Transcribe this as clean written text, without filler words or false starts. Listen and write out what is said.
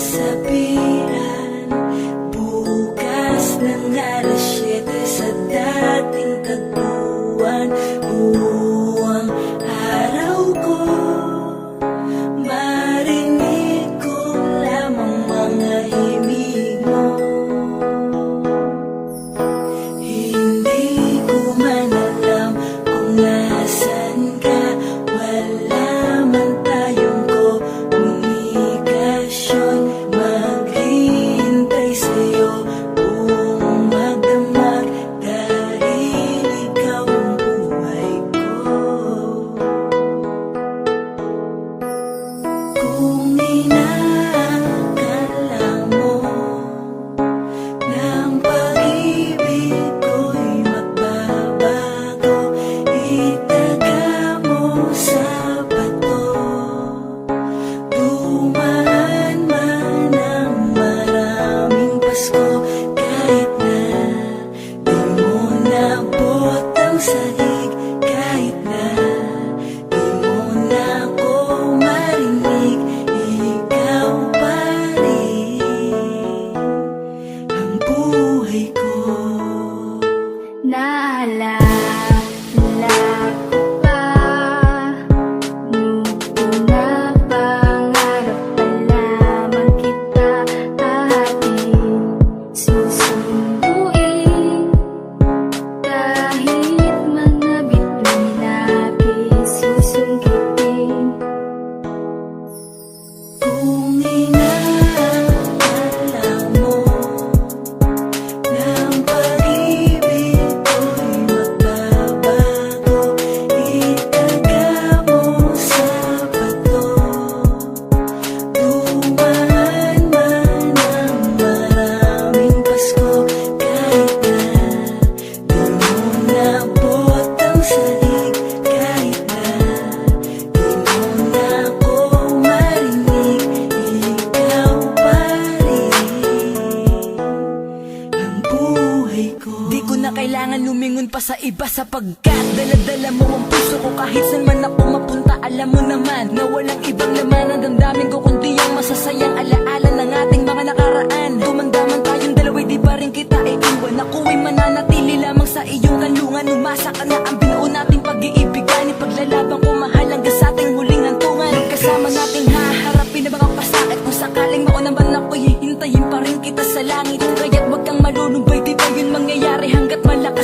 sabihan, bukas ng alas 7 sa dating tagpuan. Buwang araw ko, marinig ko lamang mga himig mo. Hindi ko man alam kung nasan ka, wala man tayong komunikasyon. Maghihintay sa'yo buong magdamag, dahil ikaw ang buhay ko. Kung inaakala mo ng pag-ibig ko'y magbabago, itaga mo sa bato. Dumaan man ang maraming Pasko, kahit na di mo naabot ang sahig, kahit na di mo na ako marinig, ikaw pa rin ang buhay ko. Naalala ko pa nung pinapangarap pa lamang kita ating susunduin. Kahit mga bituin natin susungkitin. Kung inaakala mo ng pag-ibig ko'y magbabago, itaga mo sa bato. Dumaan man ang maraming Pasko, kahit na di mo naabot ang sahig, kahit na di mo na ako marinig, ikaw pa rin ang buhay ko. Di ko na kailangan lumingon pa sa iba, sapagkat dala-dala mo ang puso ko kahit saan man ako mapunta. Alam mo naman na walang ibang laman ang damdamin ko kundi ang masasayang alaala ng ating mga nakaraan. Tumanda man tayong dalawa'y di pa rin kita iiwan. Ako'y mananatili lamang sa iyong kanlungan. Umasa ka na ang binuo nating pag-iibigan, ipaglalaban ko mahal hanggang sa ating huling hantungan. Kasama nating haharapin ang mga pasakit, kung sakaling mauna man ako'y hihintayin pa rin kita sa langit. Kaya't wag kang malulumbay, di ba yun mangyayari hanggat malaki